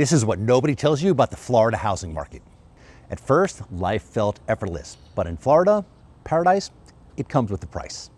This is what nobody tells you about the Florida housing market. At first, life felt effortless, but in Florida, paradise, it comes with a price.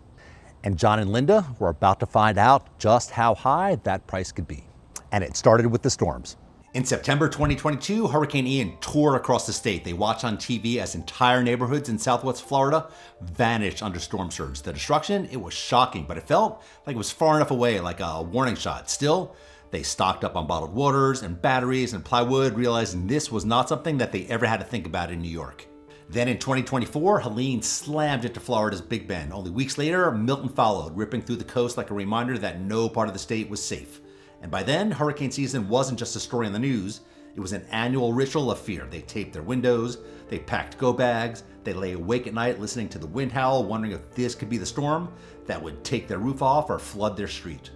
And John and Linda were about to find out just how high that price could be. And it started with the storms. In September 2022, Hurricane Ian tore across the state. They watched on TV as entire neighborhoods in Southwest Florida vanished under storm surge. The destruction, it was shocking, but it felt like it was far enough away, like a warning shot. Still, they stocked up on bottled waters and batteries and plywood, realizing this was not something that they ever had to think about in New York. Then in 2024, Helene slammed into Florida's Big Bend. Only weeks later, Milton followed, ripping through the coast like a reminder that no part of the state was safe. And by then, hurricane season wasn't just a story on the news, it was an annual ritual of fear. They taped their windows, they packed go bags, they lay awake at night listening to the wind howl, wondering if this could be the storm that would take their roof off or flood their street.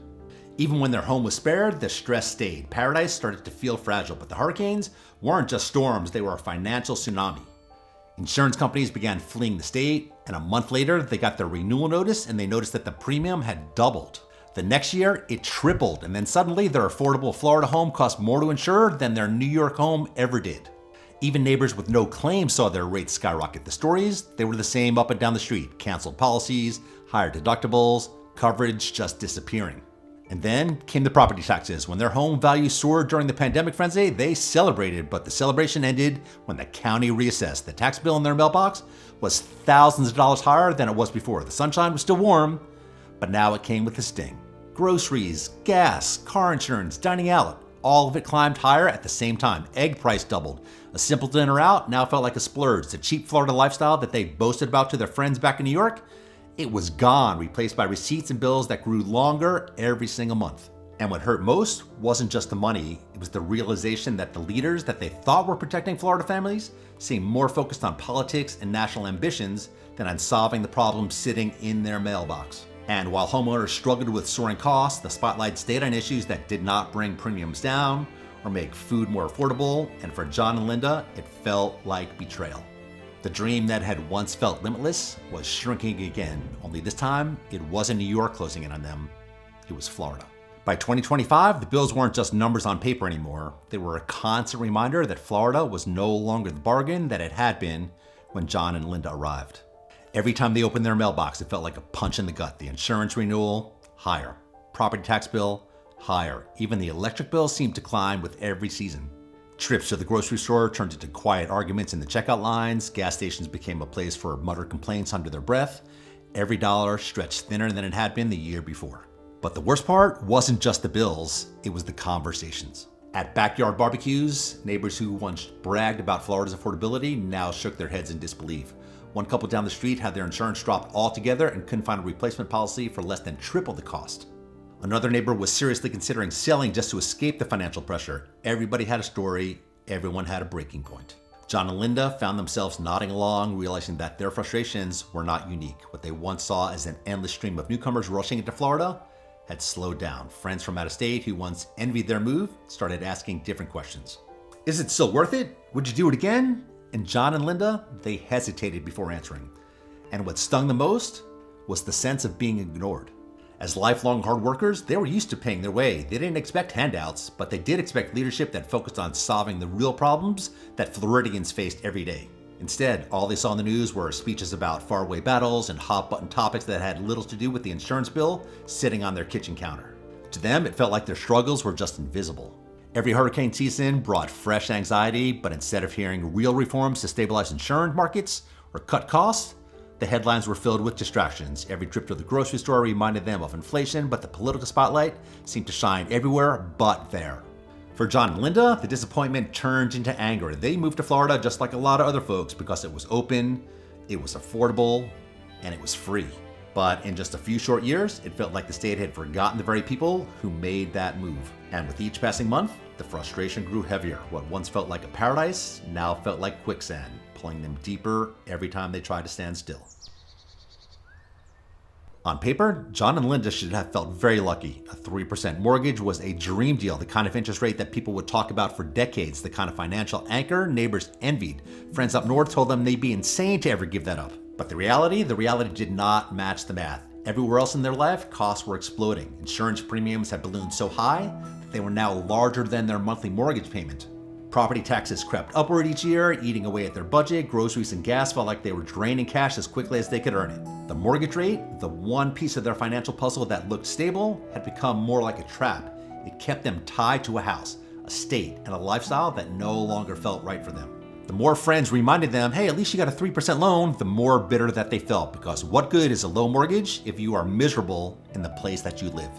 Even when their home was spared, the stress stayed. Paradise started to feel fragile, but the hurricanes weren't just storms, they were a financial tsunami. Insurance companies began fleeing the state, and a month later, they got their renewal notice and they noticed that the premium had doubled. The next year, it tripled, and then suddenly their affordable Florida home cost more to insure than their New York home ever did. Even neighbors with no claim saw their rates skyrocket. The stories, they were the same up and down the street. Canceled policies, higher deductibles, coverage just disappearing. And then came the property taxes. When their home value soared during the pandemic frenzy, they celebrated, but the celebration ended when the county reassessed. The tax bill in their mailbox was thousands of dollars higher than it was before. The sunshine was still warm, but now it came with a sting. Groceries, gas, car insurance, dining out, all of it climbed higher at the same time. Egg price doubled. A simple dinner out now felt like a splurge. The cheap Florida lifestyle that they boasted about to their friends back in New York, it was gone, replaced by receipts and bills that grew longer every single month. And what hurt most wasn't just the money, it was the realization that the leaders that they thought were protecting Florida families seemed more focused on politics and national ambitions than on solving the problems sitting in their mailbox. And while homeowners struggled with soaring costs, the spotlight stayed on issues that did not bring premiums down or make food more affordable, and for John and Linda, it felt like betrayal. The dream that had once felt limitless was shrinking again, only this time, it wasn't New York closing in on them, it was Florida. By 2025, the bills weren't just numbers on paper anymore. They were a constant reminder that Florida was no longer the bargain that it had been when John and Linda arrived. Every time they opened their mailbox, it felt like a punch in the gut. The insurance renewal, higher. Property tax bill, higher. Even the electric bill seemed to climb with every season. Trips to the grocery store turned into quiet arguments in the checkout lines. Gas stations became a place for muttered complaints under their breath. Every dollar stretched thinner than it had been the year before. But the worst part wasn't just the bills, it was the conversations. At backyard barbecues, neighbors who once bragged about Florida's affordability now shook their heads in disbelief. One couple down the street had their insurance dropped altogether and couldn't find a replacement policy for less than triple the cost. Another neighbor was seriously considering selling just to escape the financial pressure. Everybody had a story, everyone had a breaking point. John and Linda found themselves nodding along, realizing that their frustrations were not unique. What they once saw as an endless stream of newcomers rushing into Florida had slowed down. Friends from out of state who once envied their move started asking different questions. Is it still worth it? Would you do it again? And John and Linda, they hesitated before answering. And what stung the most was the sense of being ignored. As lifelong hard workers, they were used to paying their way. They didn't expect handouts, but they did expect leadership that focused on solving the real problems that Floridians faced every day. Instead, all they saw in the news were speeches about faraway battles and hot-button topics that had little to do with the insurance bill sitting on their kitchen counter. To them, it felt like their struggles were just invisible. Every hurricane season brought fresh anxiety, but instead of hearing real reforms to stabilize insurance markets or cut costs, the headlines were filled with distractions. Every trip to the grocery store reminded them of inflation, but the political spotlight seemed to shine everywhere but there. For John and Linda, the disappointment turned into anger. They moved to Florida just like a lot of other folks because it was open, it was affordable, and it was free. But in just a few short years, it felt like the state had forgotten the very people who made that move. And with each passing month, the frustration grew heavier. What once felt like a paradise now felt like quicksand, pulling them deeper every time they tried to stand still. On paper, John and Linda should have felt very lucky. A 3% mortgage was a dream deal, the kind of interest rate that people would talk about for decades, the kind of financial anchor neighbors envied. Friends up north told them they'd be insane to ever give that up. But the reality did not match the math. Everywhere else in their life, costs were exploding. Insurance premiums had ballooned so high that They were now larger than their monthly mortgage payment. Property taxes crept upward each year, eating away at their budget. Groceries and gas felt like they were draining cash as quickly as they could earn it. The mortgage rate, the one piece of their financial puzzle that looked stable, had become more like a trap. It kept them tied to a house, a state, and a lifestyle that no longer felt right for them. The more friends reminded them, hey, at least you got a 3% loan, the more bitter that they felt, because what good is a low mortgage if you are miserable in the place that you live?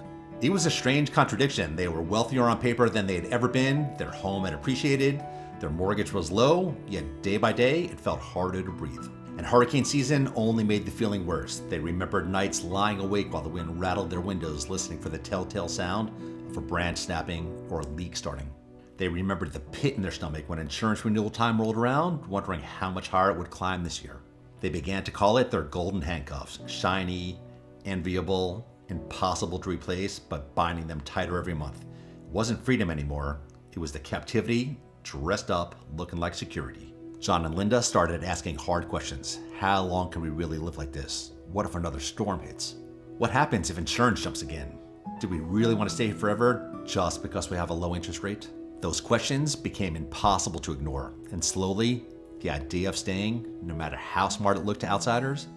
It was a strange contradiction. They were wealthier on paper than they had ever been, their home had appreciated, their mortgage was low, yet day by day it felt harder to breathe. And hurricane season only made the feeling worse. They remembered nights lying awake while the wind rattled their windows, listening for the telltale sound of a branch snapping or a leak starting. They remembered the pit in their stomach when insurance renewal time rolled around, wondering how much higher it would climb this year. They began to call it their golden handcuffs, shiny, enviable, impossible to replace, but binding them tighter every month. It wasn't freedom anymore. It was the captivity, dressed up, looking like security. John and Linda started asking hard questions. How long can we really live like this? What if another storm hits? What happens if insurance jumps again? Do we really want to stay here forever just because we have a low interest rate? Those questions became impossible to ignore, and slowly, the idea of staying, no matter how smart it looked to outsiders,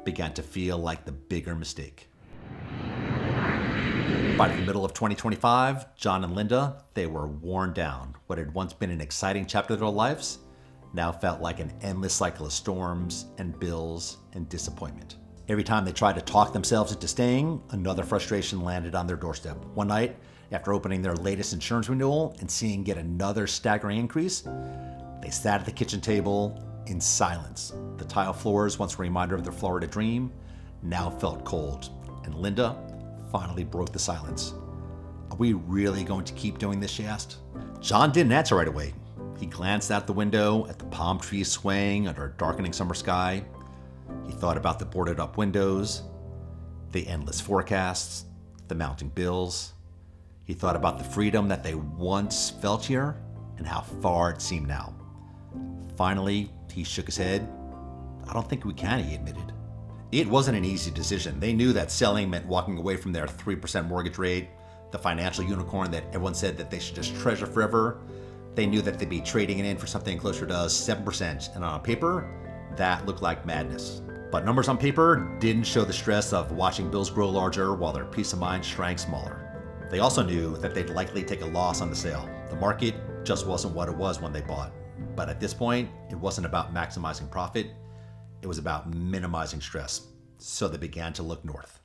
began to feel like the bigger mistake. By the middle of 2025, John and Linda, they were worn down. What had once been an exciting chapter of their lives now felt like an endless cycle of storms and bills and disappointment. Every time they tried to talk themselves into staying, another frustration landed on their doorstep. One night, after opening their latest insurance renewal and seeing yet another staggering increase, they sat at the kitchen table in silence. The tile floors, once a reminder of their Florida dream, now felt cold, and Linda finally broke the silence. Are we really going to keep doing this, she asked. John didn't answer right away. He glanced out the window at the palm trees swaying under a darkening summer sky. He thought about the boarded up windows, the endless forecasts, the mounting bills. He thought about the freedom that they once felt here and how far it seemed now. Finally, he shook his head. I don't think we can, he admitted. It wasn't an easy decision. They knew that selling meant walking away from their 3% mortgage rate, the financial unicorn that everyone said that they should just treasure forever. They knew that they'd be trading it in for something closer to 7%, and on paper, that looked like madness. But numbers on paper didn't show the stress of watching bills grow larger while their peace of mind shrank smaller. They also knew that they'd likely take a loss on the sale. The market just wasn't what it was when they bought. But at this point, it wasn't about maximizing profit. It was about minimizing stress. So they began to look north.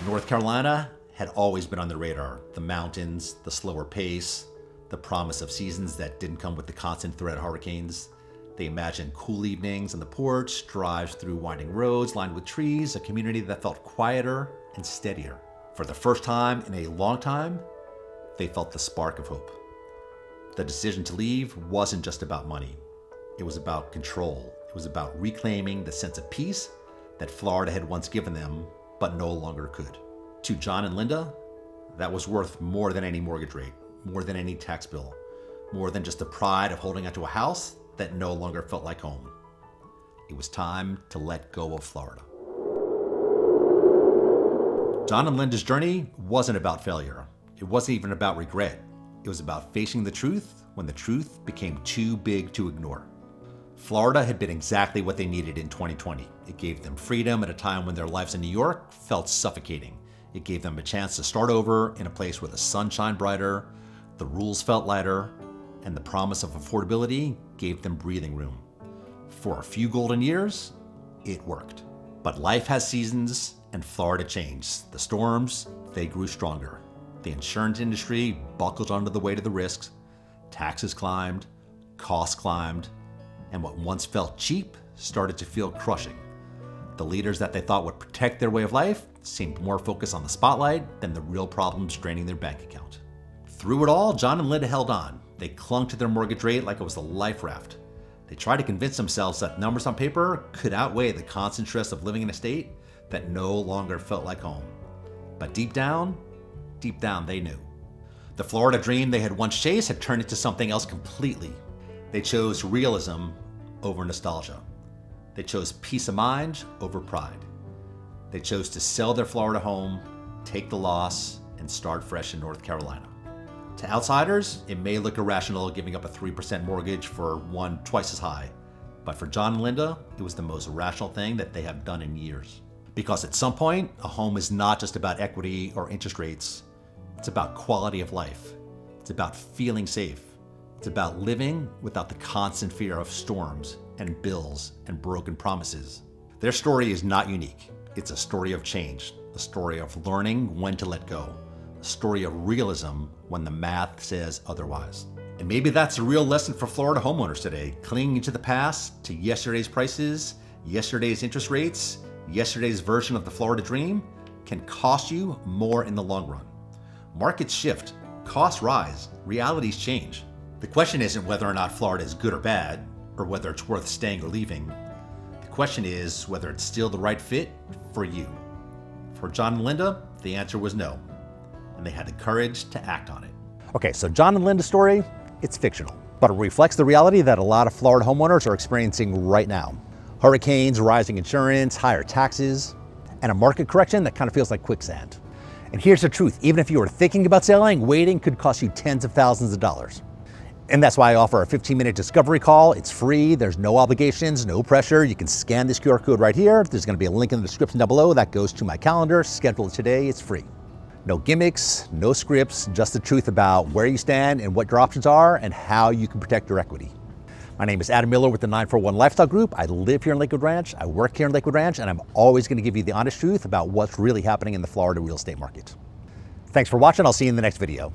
North Carolina had always been on their radar. The mountains, the slower pace, the promise of seasons that didn't come with the constant threat of hurricanes. They imagined cool evenings on the porch, drives through winding roads lined with trees, a community that felt quieter and steadier. For the first time in a long time, they felt the spark of hope. The decision to leave wasn't just about money. It was about control. It was about reclaiming the sense of peace that Florida had once given them, but no longer could. To John and Linda, that was worth more than any mortgage rate, more than any tax bill, more than just the pride of holding onto a house that no longer felt like home. It was time to let go of Florida. John and Linda's journey wasn't about failure. It wasn't even about regret. It was about facing the truth when the truth became too big to ignore. Florida had been exactly what they needed in 2020. It gave them freedom at a time when their lives in New York felt suffocating. It gave them a chance to start over in a place where the sun shined brighter, the rules felt lighter, and the promise of affordability gave them breathing room. For a few golden years, it worked. But life has seasons, and Florida changed. The storms, they grew stronger. The insurance industry buckled under the weight of the risks. Taxes climbed, costs climbed, and what once felt cheap started to feel crushing. The leaders that they thought would protect their way of life seemed more focused on the spotlight than the real problems draining their bank account. Through it all, John and Linda held on. They clung to their mortgage rate like it was a life raft. They tried to convince themselves that numbers on paper could outweigh the constant stress of living in a state that no longer felt like home. But deep down, they knew. The Florida dream they had once chased had turned into something else completely. They chose realism over nostalgia. They chose peace of mind over pride. They chose to sell their Florida home, take the loss, and and start fresh in North Carolina. To outsiders, it may look irrational giving up a 3% mortgage for one twice as high. But for John and Linda, it was the most rational thing that they have done in years. Because at some point, a home is not just about equity or interest rates. It's about quality of life. It's about feeling safe. It's about living without the constant fear of storms and bills and broken promises. Their story is not unique. It's a story of change, a story of learning when to let go, a story of realism when the math says otherwise. And maybe that's a real lesson for Florida homeowners today. Clinging to the past, to yesterday's prices, yesterday's interest rates, yesterday's version of the Florida dream can cost you more in the long run. Markets shift, costs rise, realities change. The question isn't whether or not Florida is good or bad, or whether it's worth staying or leaving. The question is whether it's still the right fit for you. For John and Linda, the answer was no, and they had the courage to act on it. Okay, so John and Linda's story, it's fictional, but it reflects the reality that a lot of Florida homeowners are experiencing right now. Hurricanes, rising insurance, higher taxes, and a market correction that kind of feels like quicksand. And here's the truth, even if you were thinking about selling, waiting could cost you tens of thousands of dollars. And that's why I offer a 15-minute discovery call. It's free, there's no obligations, no pressure. You can scan this QR code right here. There's gonna be a link in the description down below that goes to my calendar. Schedule it today, it's free. No gimmicks, no scripts, just the truth about where you stand and what your options are and how you can protect your equity. My name is Adam Miller with the 941 Lifestyle Group. I live here in Lakewood Ranch, I work here in Lakewood Ranch, and I'm always gonna give you the honest truth about what's really happening in the Florida real estate market. Thanks for watching, I'll see you in the next video.